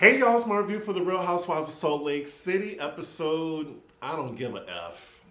Hey y'all, it's my review for the Real Housewives of Salt Lake City episode, I don't give a F.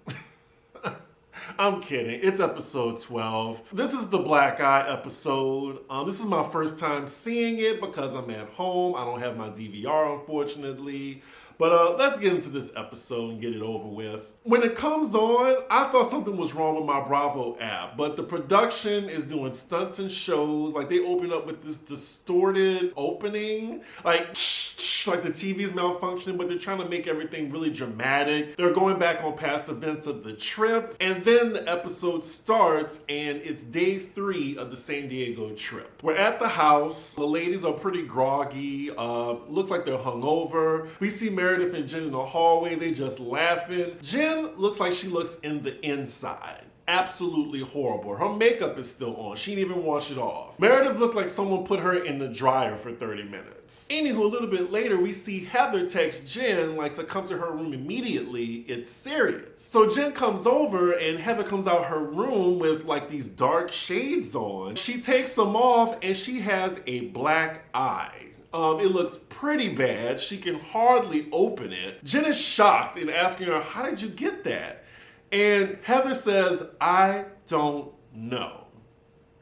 I'm kidding, it's episode 12. This is the black eye episode. This is my first time seeing it because I'm at home. I don't have my DVR, unfortunately. But let's get into this episode and get it over with. When it comes on, I thought something was wrong with my Bravo app, but the production is doing stunts and shows. Like, they open up with this distorted opening, like the TV's malfunctioning, but they're trying to make everything really dramatic. They're going back on past events of the trip, and then the episode starts, and it's day 3 of the San Diego trip. We're at the house. The ladies are pretty groggy. Looks like they're hungover. We see Meredith and Jen in the hallway. They just laughing. Jen looks like she looks in the inside. Absolutely horrible. Her makeup is still on. She didn't even wash it off. Meredith looked like someone put her in the dryer for 30 minutes. Anywho, a little bit later, we see Heather text Jen to come to her room immediately. It's serious. So Jen comes over and Heather comes out her room with these dark shades on. She takes them off and she has a black eye. It looks pretty bad. She can hardly open it. Jen is shocked and asking her, how did you get that? And Heather says, I don't know.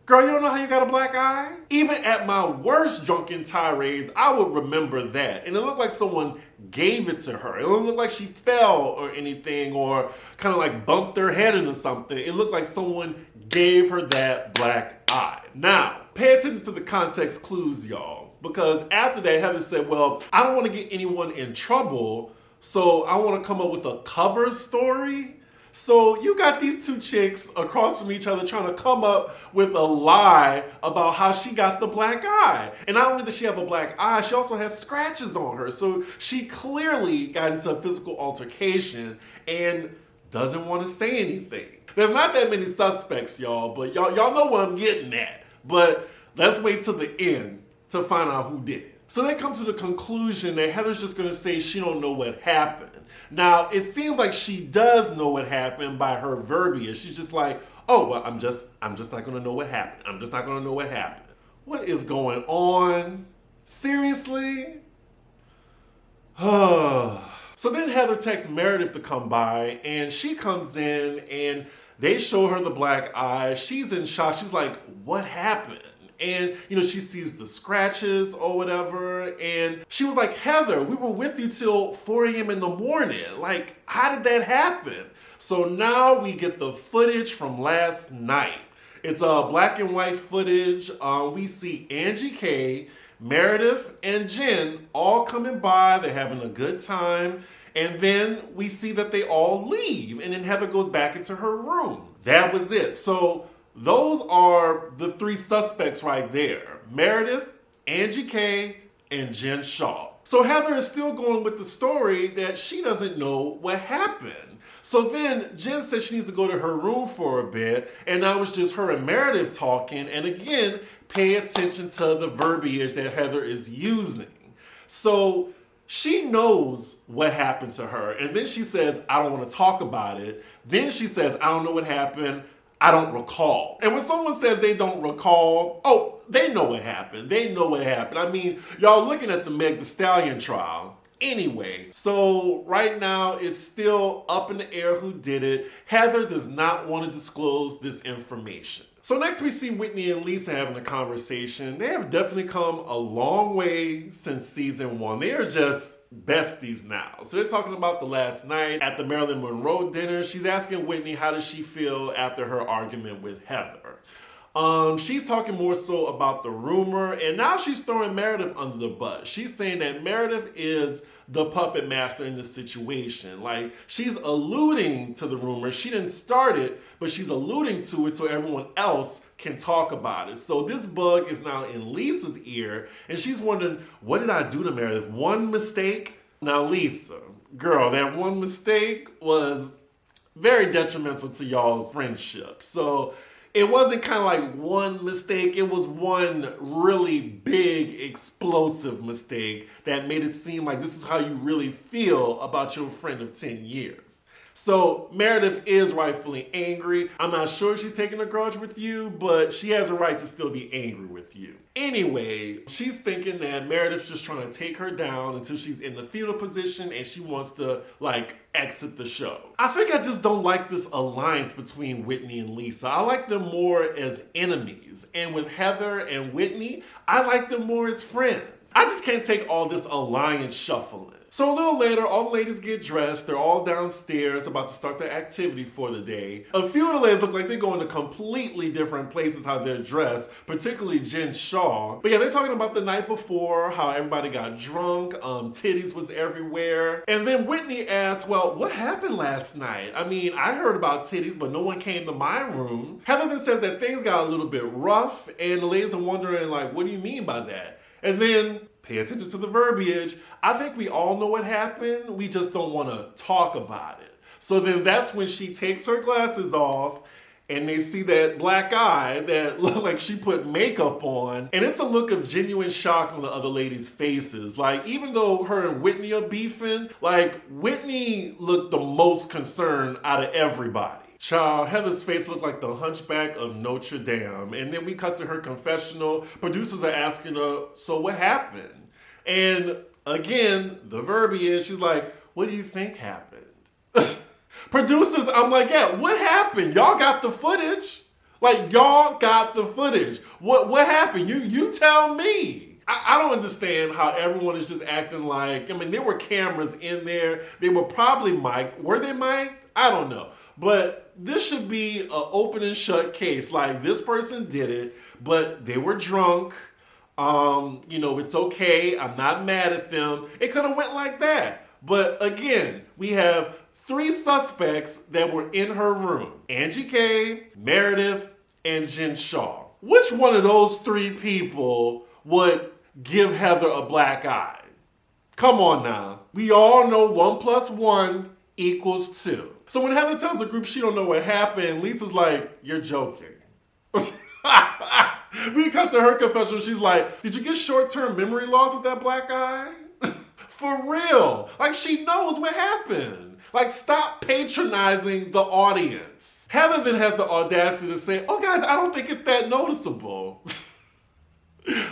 Girl, you don't know how you got a black eye? Even at my worst drunken tirades, I would remember that. And it looked like someone gave it to her. It didn't look like she fell or anything or kind of bumped her head into something. It looked like someone gave her that black eye. Now, pay attention to the context clues, y'all. Because after that, Heather said, well, I don't want to get anyone in trouble, so I want to come up with a cover story. So you got these two chicks across from each other trying to come up with a lie about how she got the black eye. And not only does she have a black eye, she also has scratches on her. So she clearly got into a physical altercation and doesn't want to say anything. There's not that many suspects, y'all, but y'all know what I'm getting at. But let's wait till the end to find out who did it. So they come to the conclusion that Heather's just gonna say she don't know what happened. Now, it seems like she does know what happened by her verbiage. She's just like, oh, well, I'm just not gonna know what happened. I'm just not gonna know what happened. What is going on? Seriously? So then Heather texts Meredith to come by, and she comes in, and they show her the black eye. She's in shock. She's like, what happened? And, she sees the scratches or whatever. And she was like, Heather, we were with you till 4 a.m. in the morning. How did that happen? So now we get the footage from last night. It's black and white footage. We see Angie K, Meredith, and Jen all coming by. They're having a good time. And then we see that they all leave. And then Heather goes back into her room. That was it. So those are the 3 suspects right there. Meredith, Angie K, and Jen Shaw. So Heather is still going with the story that she doesn't know what happened. So then Jen said she needs to go to her room for a bit, and now it's just her and Meredith talking. And again, pay attention to the verbiage that Heather is using. So she knows what happened to her. And then she says, I don't want to talk about it. Then she says, I don't know what happened. I don't recall. And when someone says they don't recall, oh, they know what happened. They know what happened. I mean, y'all looking at the Meg Thee Stallion trial. Anyway, so right now it's still up in the air who did it. Heather does not want to disclose this information. So next we see Whitney and Lisa having a conversation. They have definitely come a long way since season 1. They are just besties now. So they're talking about the last night at the Marilyn Monroe dinner. She's asking Whitney how does she feel after her argument with Heather. She's talking more so about the rumor, and now she's throwing Meredith under the bus. She's saying that Meredith is the puppet master in this situation. She's alluding to the rumor. She didn't start it, but she's alluding to it so everyone else can talk about it. So this bug is now in Lisa's ear, and she's wondering, what did I do to Meredith? One mistake? Now, Lisa, girl, that one mistake was very detrimental to y'all's friendship. So it wasn't one mistake, it was one really big, explosive mistake that made it seem like this is how you really feel about your friend of 10 years. So Meredith is rightfully angry. I'm not sure if she's taking a grudge with you, but she has a right to still be angry with you. Anyway, she's thinking that Meredith's just trying to take her down until she's in the fetal position and she wants to, like, exit the show. I think I just don't like this alliance between Whitney and Lisa. I like them more as enemies. And with Heather and Whitney, I like them more as friends. I just can't take all this alliance shuffling. So a little later, all the ladies get dressed. They're all downstairs about to start their activity for the day. A few of the ladies look like they're going to completely different places how they're dressed, particularly Jen Shaw. But yeah, they're talking about the night before, how everybody got drunk, titties was everywhere. And then Whitney asks, well, what happened last night? I mean, I heard about titties, but no one came to my room. Heather then says that things got a little bit rough, and the ladies are wondering, like, what do you mean by that? And then, pay attention to the verbiage, I think we all know what happened, we just don't want to talk about it. So then that's when she takes her glasses off and they see that black eye that looked like she put makeup on. And it's a look of genuine shock on the other ladies' faces. Like, even though her and Whitney are beefing, like, Whitney looked the most concerned out of everybody. Child, Heather's face looked like the Hunchback of Notre Dame. And then we cut to her confessional. Producers are asking her, so what happened? And again, the verbiage, she's like, what do you think happened? Producers, I'm like, yeah, what happened? Y'all got the footage. Like, y'all got the footage. What happened? You tell me. I don't understand how everyone is just acting like, I mean, there were cameras in there. They were probably mic'd. Were they mic'd? I don't know. But this should be an open and shut case. Like, this person did it, but they were drunk. It's okay. I'm not mad at them. It could have went like that. But again, we have 3 suspects that were in her room. Angie K, Meredith, and Jen Shaw. Which one of those 3 people would give Heather a black eye? Come on now. We all know 1 + 1 = 2. So when Heather tells the group she don't know what happened, Lisa's like, you're joking. We cut to her confessional. She's like, did you get short-term memory loss with that black eye? For real. Like, she knows what happened. Like, stop patronizing the audience. Heather then has the audacity to say, oh, guys, I don't think it's that noticeable.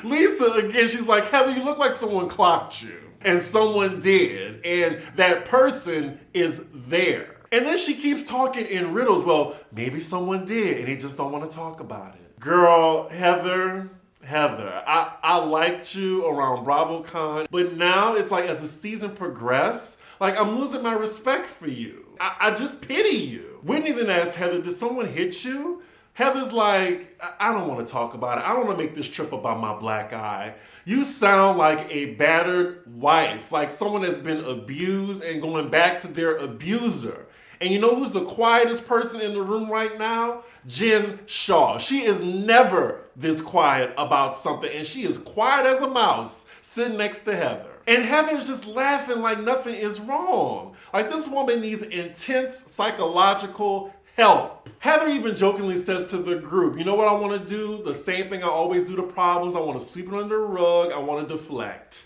Lisa, again, she's like, Heather, you look like someone clocked you. And someone did. And that person is there. And then she keeps talking in riddles. Well, maybe someone did, and they just don't want to talk about it. Girl, Heather, I liked you around BravoCon, but now it's like as the season progressed, like I'm losing my respect for you. I just pity you. Whitney then asked Heather, did someone hit you? Heather's like, I don't want to talk about it. I don't want to make this trip about my black eye. You sound like a battered wife, like someone that's been abused and going back to their abuser. And you know who's the quietest person in the room right now? Jen Shaw. She is never this quiet about something, and she is quiet as a mouse sitting next to Heather. And Heather's just laughing like nothing is wrong. Like, this woman needs intense psychological help. Heather even jokingly says to the group, you know what I want to do? The same thing I always do to problems. I want to sweep it under the rug. I want to deflect.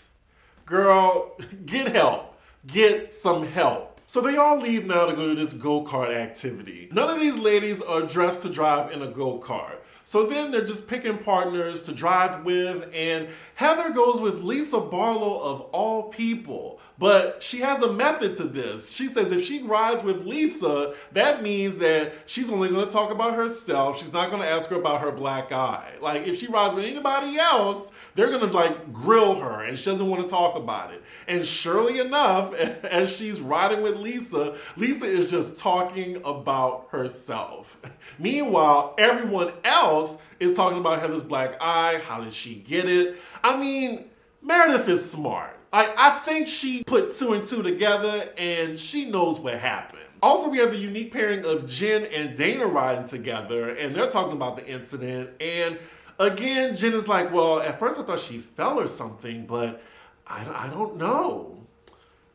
Girl, get help. Get some help. So they all leave now to go to this go-kart activity. None of these ladies are dressed to drive in a go-kart. So then they're just picking partners to drive with, and Heather goes with Lisa Barlow of all people. But she has a method to this. She says if she rides with Lisa, that means that she's only going to talk about herself. She's not going to ask her about her black eye. Like, if she rides with anybody else, they're going to, like, grill her, and she doesn't want to talk about it. And surely enough, as she's riding with Lisa, Lisa is just talking about herself. Meanwhile, everyone else is talking about Heather's black eye. How did she get it? I mean, Meredith is smart. I think she put 2 and 2 together and she knows what happened. Also, we have the unique pairing of Jen and Dana riding together, and they're talking about the incident. And again, Jen is like, well, at first I thought she fell or something, but I don't know.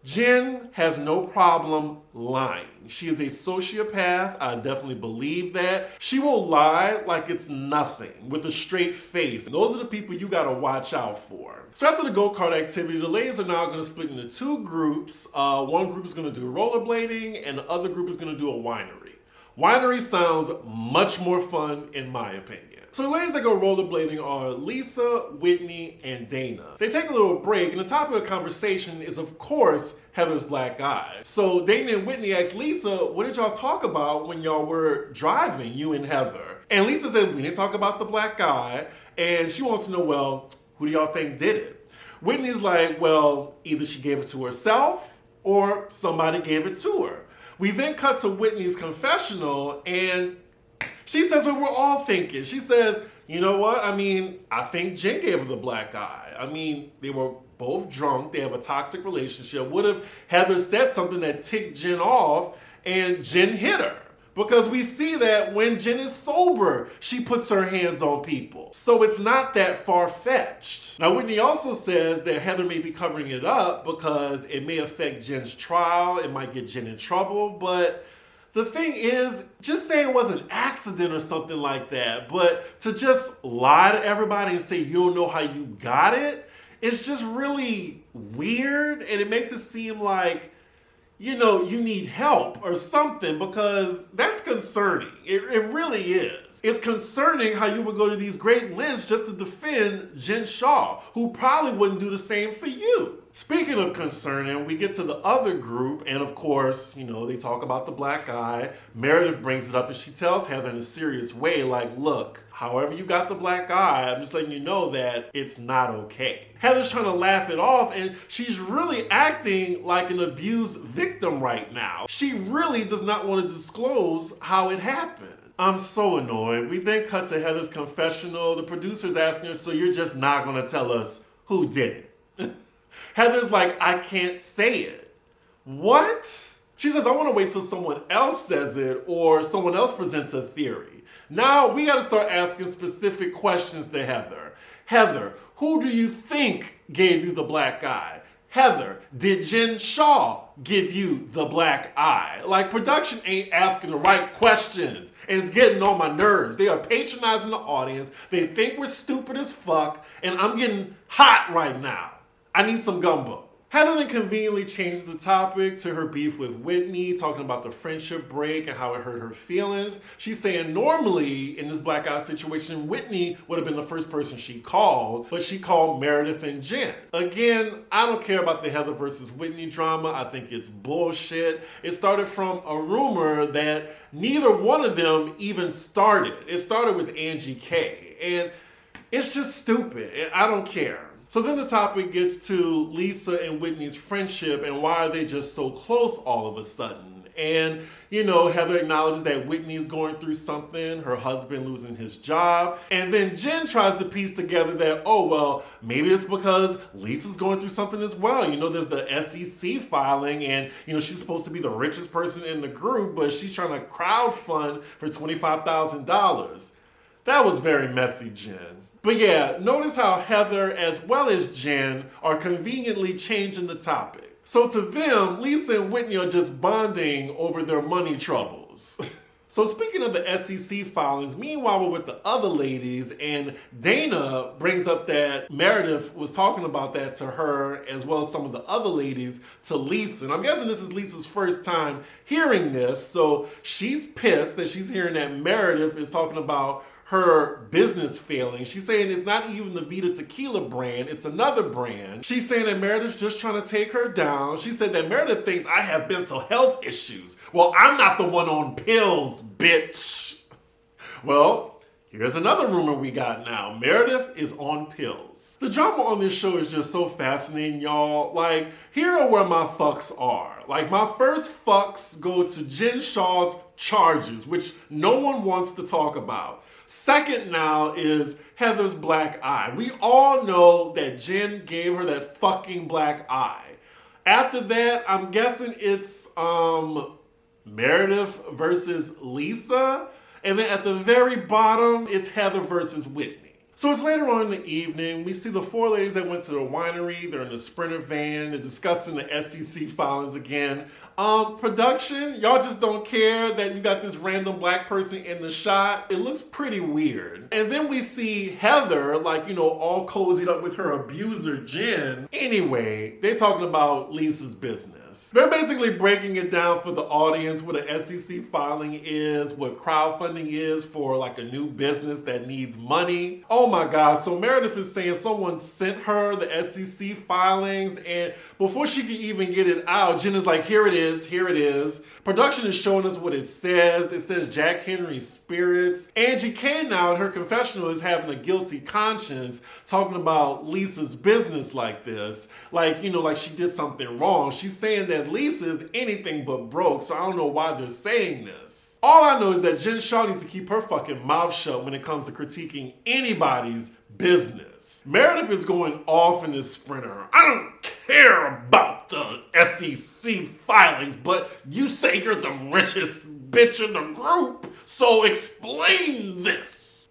Jen has no problem lying. She is a sociopath. I definitely believe that. She will lie like it's nothing with a straight face. And those are the people you gotta watch out for. So after the go-kart activity, the ladies are now gonna split into two groups. One group is gonna do rollerblading and the other group is gonna do a winery. Winery sounds much more fun in my opinion. So the ladies that go rollerblading are Lisa, Whitney, and Dana. They take a little break, and the topic of conversation is, of course, Heather's black eye. So Dana and Whitney asked Lisa, what did y'all talk about when y'all were driving, you and Heather? And Lisa said, we didn't talk about the black eye, and she wants to know, well, who do y'all think did it? Whitney's like, well, either she gave it to herself or somebody gave it to her. We then cut to Whitney's confessional, and she says what we're all thinking. She says, you know what? I mean, I think Jen gave her the black eye. I mean, they were both drunk. They have a toxic relationship. What if Heather said something that ticked Jen off and Jen hit her? Because we see that when Jen is sober, she puts her hands on people. So it's not that far-fetched. Now, Whitney also says that Heather may be covering it up because it may affect Jen's trial. It might get Jen in trouble, but the thing is, just say it was an accident or something like that, but to just lie to everybody and say you don't know how you got it, it's just really weird, and it makes it seem like, you know, you need help or something, because that's concerning. It really is. It's concerning how you would go to these great lengths just to defend Jen Shah, who probably wouldn't do the same for you. Speaking of concerning, we get to the other group, and of course, you know, they talk about the black eye. Meredith brings it up, and she tells Heather in a serious way, like, look, however you got the black eye, I'm just letting you know that it's not okay. Heather's trying to laugh it off, and she's really acting like an abused victim right now. She really does not want to disclose how it happened. I'm so annoyed. We then cut to Heather's confessional. The producer's asking her, so you're just not going to tell us who did it? Heather's like, I can't say it. What? She says, I want to wait till someone else says it or someone else presents a theory. Now we got to start asking specific questions to Heather. Heather, who do you think gave you the black eye? Heather, did Jen Shah give you the black eye? Like, production ain't asking the right questions, and it's getting on my nerves. They are patronizing the audience. They think we're stupid as fuck, and I'm getting hot right now. I need some gumbo. Heather then conveniently changes the topic to her beef with Whitney, talking about the friendship break and how it hurt her feelings. She's saying normally in this black eye situation, Whitney would have been the first person she called, but she called Meredith and Jen. Again, I don't care about the Heather versus Whitney drama. I think it's bullshit. It started from a rumor that neither one of them even started. It started with Angie K, and it's just stupid. I don't care. So then the topic gets to Lisa and Whitney's friendship and why are they just so close all of a sudden. And, you know, Heather acknowledges that Whitney's going through something, her husband losing his job. And then Jen tries to piece together that, oh, well, maybe it's because Lisa's going through something as well. You know, there's the SEC filing and, you know, she's supposed to be the richest person in the group, but she's trying to crowdfund for $25,000. That was very messy, Jen. But yeah, notice how Heather as well as Jen are conveniently changing the topic. So to them, Lisa and Whitney are just bonding over their money troubles. So speaking of the SEC filings, meanwhile we're with the other ladies, and Dana brings up that Meredith was talking about that to her as well as some of the other ladies to Lisa. And I'm guessing this is Lisa's first time hearing this, so she's pissed that she's hearing that Meredith is talking about her business failing. She's saying it's not even the Vita Tequila brand, it's another brand. She's saying that Meredith's just trying to take her down. She said that Meredith thinks I have mental health issues. Well, I'm not the one on pills, bitch. Well, here's another rumor we got now. Meredith is on pills. The drama on this show is just so fascinating, y'all. Like, here are where my fucks are. Like, my first fucks go to Jen Shah's charges, which no one wants to talk about. Second now is Heather's black eye. We all know that Jen gave her that fucking black eye. After that, I'm guessing it's Meredith versus Lisa. And then at the very bottom, it's Heather versus Whitney. So it's later on in the evening. We see the four ladies that went to the winery. They're in the Sprinter van. They're discussing the SEC filings again. Production, y'all just don't care that you got this random black person in the shot. It looks pretty weird. And then we see Heather, like, all cozied up with her abuser, Jen. Anyway, they're talking about Lisa's business. They're basically breaking it down for the audience what an SEC filing is, what crowdfunding is for like a new business that needs money. Oh my God, so Meredith is saying someone sent her the SEC filings, and before she can even get it out, Jen is like, here it is. Production is showing us what it says. It says Jack Henry Spirits. Angie K now in her confessional is having a guilty conscience, talking about Lisa's business like this. Like she did something wrong. She's saying that Lisa is anything but broke, so I don't know why they're saying this. All I know is that Jen Shaw needs to keep her fucking mouth shut when it comes to critiquing anybody's business. Meredith is going off in this Sprinter. I don't care about the SEC filings, but you say you're the richest bitch in the group, so explain this.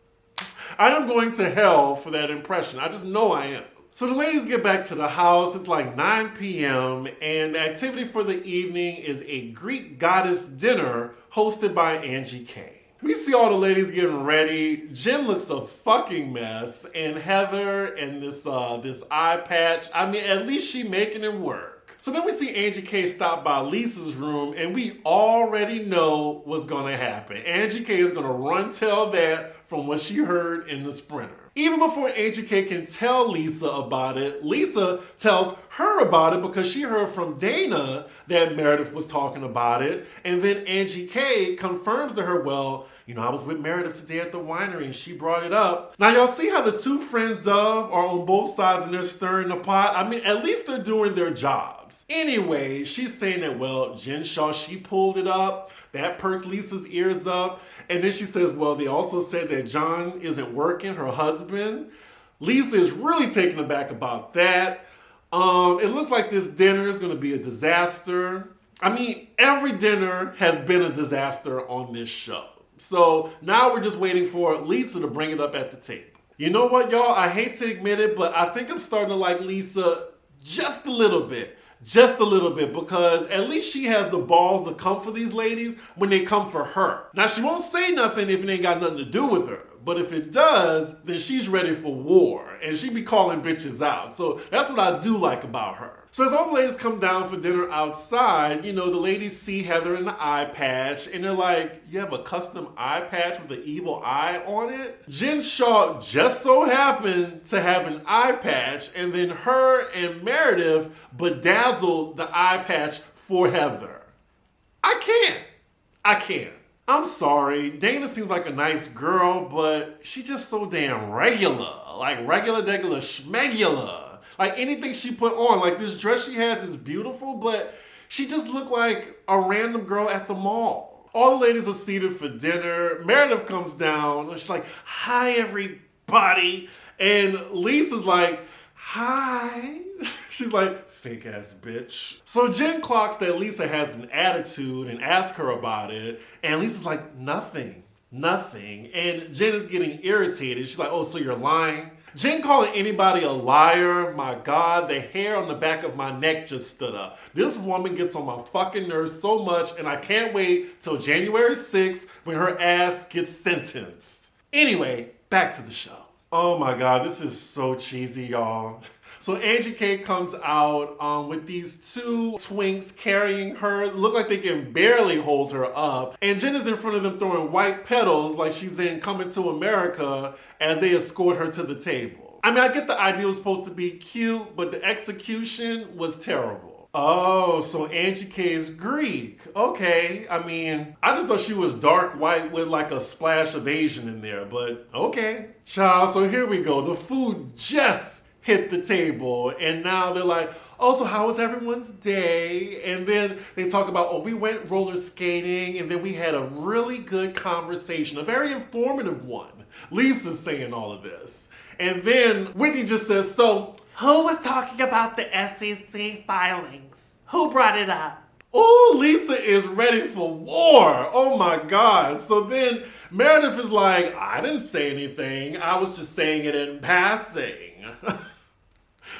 I am going to hell for that impression. I just know I am. So the ladies get back to the house. It's like 9 p.m. and the activity for the evening is a Greek goddess dinner hosted by Angie K. We see all the ladies getting ready. Jen looks a fucking mess, and Heather and this eye patch. I mean, at least she making it work. So then we see Angie K stop by Lisa's room, and we already know what's gonna happen. Angie K is gonna run tell that from what she heard in the Sprinter. Even before Angie K can tell Lisa about it, Lisa tells her about it because she heard from Dana that Meredith was talking about it. And then Angie K confirms to her, well, I was with Meredith today at the winery and she brought it up. Now y'all see how the two friends of are on both sides and they're stirring the pot? I mean, at least they're doing their jobs. Anyway, she's saying that, well, Jen Shaw, she pulled it up. That perks Lisa's ears up. And then she says, well, they also said that John isn't working, her husband. Lisa is really taken aback about that. It looks like this dinner is going to be a disaster. I mean, every dinner has been a disaster on this show. So now we're just waiting for Lisa to bring it up at the table. You know what, y'all? I hate to admit it, but I think I'm starting to like Lisa just a little bit. Just a little bit, because at least she has the balls to come for these ladies when they come for her. Now, she won't say nothing if it ain't got nothing to do with her. But if it does, then she's ready for war. And she be calling bitches out. So that's what I do like about her. So as all the ladies come down for dinner outside, the ladies see Heather in the eye patch. And they're like, you have a custom eye patch with an evil eye on it? Jen Shaw just so happened to have an eye patch. And then her and Meredith bedazzled the eye patch for Heather. I can't. I'm sorry, Dana seems like a nice girl, but she's just so damn regular. Like regular, schmegular. Like anything she put on, like this dress she has is beautiful, but she just looked like a random girl at the mall. All the ladies are seated for dinner. Meredith comes down, and she's like, hi everybody. And Lisa's like, hi. She's like, fake ass bitch. So Jen clocks that Lisa has an attitude and asks her about it. And Lisa's like, nothing. And Jen is getting irritated. She's like, oh, so you're lying? Jen calling anybody a liar. My God, the hair on the back of my neck just stood up. This woman gets on my fucking nerves so much, and I can't wait till January 6th when her ass gets sentenced. Anyway, back to the show. Oh my God, this is so cheesy, y'all. So Angie K comes out with these two twinks carrying her. Look like they can barely hold her up. And Jen is in front of them throwing white petals like she's in Coming to America as they escort her to the table. I mean, I get the idea was supposed to be cute, but the execution was terrible. Oh, so Angie K is Greek. Okay, I mean, I just thought she was dark white with like a splash of Asian in there, but okay. Child, so here we go. The food just hit the table, and now they're like, oh, so how was everyone's day? And then they talk about, oh, we went roller skating, and then we had a really good conversation, a very informative one. Lisa's saying all of this. And then Whitney just says, so who was talking about the SEC filings? Who brought it up? Oh, Lisa is ready for war. Oh my God. So then Meredith is like, I didn't say anything. I was just saying it in passing.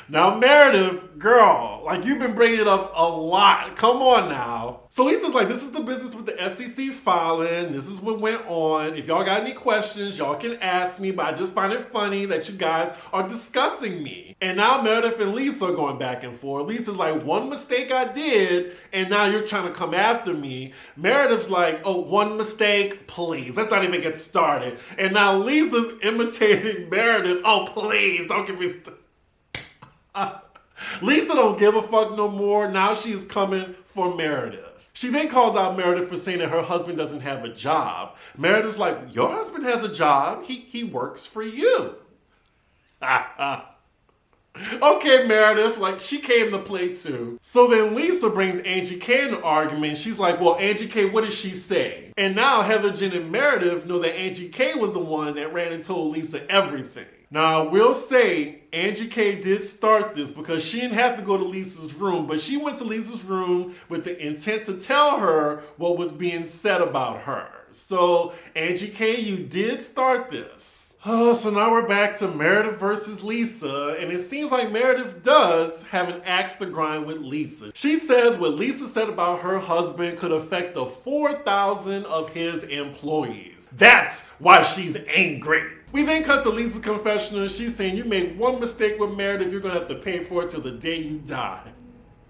Now, Meredith, girl, like you've been bringing it up a lot. Come on now. So Lisa's like, this is the business with the SEC filing. This is what went on. If y'all got any questions, y'all can ask me, but I just find it funny that you guys are discussing me. And now Meredith and Lisa are going back and forth. Lisa's like, one mistake I did, and now you're trying to come after me. Meredith's like, oh, one mistake, please. Let's not even get started. And now Lisa's imitating Meredith. Oh, please, don't get me started. Lisa don't give a fuck no more. Now she's coming for Meredith. She then calls out Meredith for saying that her husband doesn't have a job. Meredith's like, your husband has a job. He works for you. Okay, Meredith, like she came to play too. So then Lisa brings Angie K in the argument. She's like, well, Angie K, what did she say? And now Heather, Jen, and Meredith know that Angie K was the one that ran and told Lisa everything. Now, I will say Angie K did start this because she didn't have to go to Lisa's room, but she went to Lisa's room with the intent to tell her what was being said about her. So, Angie K, you did start this. Oh, so now we're back to Meredith versus Lisa, and it seems like Meredith does have an axe to grind with Lisa. She says what Lisa said about her husband could affect the 4,000 of his employees. That's why she's angry. We then cut to Lisa's confessional. She's saying you made one mistake with Meredith, you're gonna have to pay for it till the day you die.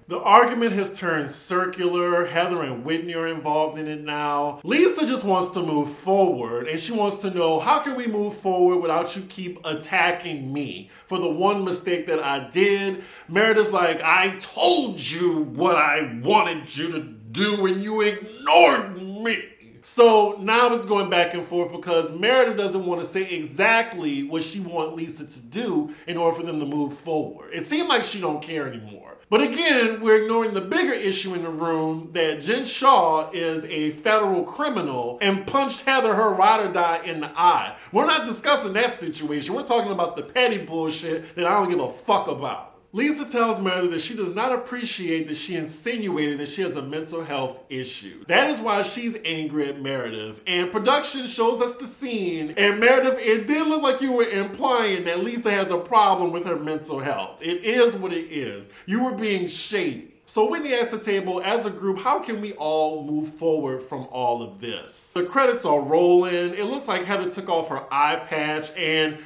The argument has turned circular. Heather and Whitney are involved in it now. Lisa just wants to move forward, and she wants to know, how can we move forward without you keep attacking me for the one mistake that I did? Meredith's like, I told you what I wanted you to do and you ignored me. So now it's going back and forth because Meredith doesn't want to say exactly what she wants Lisa to do in order for them to move forward. It seems like she don't care anymore. But again, we're ignoring the bigger issue in the room that Jen Shaw is a federal criminal and punched Heather, her ride or die, in the eye. We're not discussing that situation. We're talking about the petty bullshit that I don't give a fuck about. Lisa tells Meredith that she does not appreciate that she insinuated that she has a mental health issue. That is why she's angry at Meredith. And production shows us the scene. And Meredith, it did look like you were implying that Lisa has a problem with her mental health. It is what it is. You were being shady. So Whitney asks the table, as a group, how can we all move forward from all of this? The credits are rolling. It looks like Heather took off her eye patch and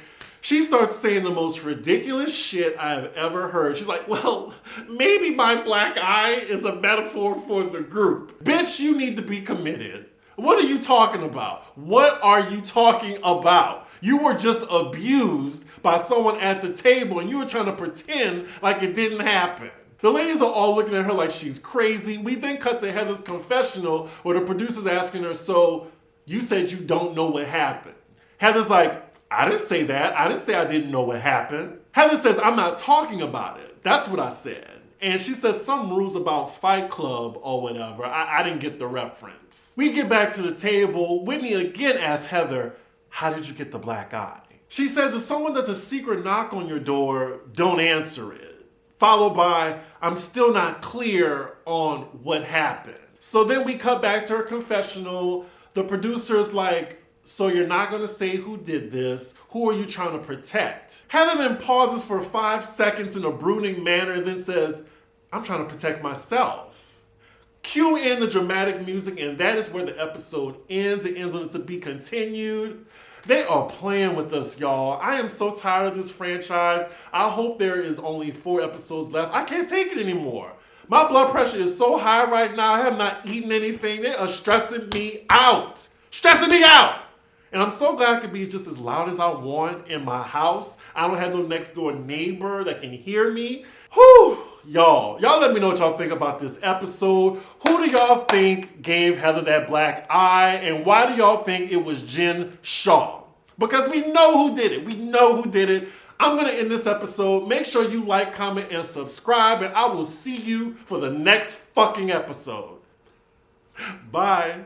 she starts saying the most ridiculous shit I've ever heard. She's like, well, maybe my black eye is a metaphor for the group. Bitch, you need to be committed. What are you talking about? What are you talking about? You were just abused by someone at the table and you were trying to pretend like it didn't happen. The ladies are all looking at her like she's crazy. We then cut to Heather's confessional where the producer's asking her, so you said you don't know what happened. Heather's like, I didn't say that. I didn't say I didn't know what happened. Heather says, I'm not talking about it. That's what I said. And she says some rules about Fight Club or whatever. I didn't get the reference. We get back to the table. Whitney again asks Heather, how did you get the black eye? She says, if someone does a secret knock on your door, don't answer it. Followed by, I'm still not clear on what happened. So then we cut back to her confessional. The producer's like, so you're not gonna say who did this? Who are you trying to protect? Heather then pauses for 5 seconds in a brooding manner and then says, I'm trying to protect myself. Cue in the dramatic music, and that is where the episode ends. It ends on it to be continued. They are playing with us, y'all. I am so tired of this franchise. I hope there is only 4 episodes left. I can't take it anymore. My blood pressure is so high right now. I have not eaten anything. They are stressing me out. Stressing me out! And I'm so glad I can be just as loud as I want in my house. I don't have no next door neighbor that can hear me. Whew, y'all let me know what y'all think about this episode. Who do y'all think gave Heather that black eye? And why do y'all think it was Jen Shaw? Because we know who did it. We know who did it. I'm gonna end this episode. Make sure you like, comment, and subscribe, and I will see you for the next fucking episode. Bye.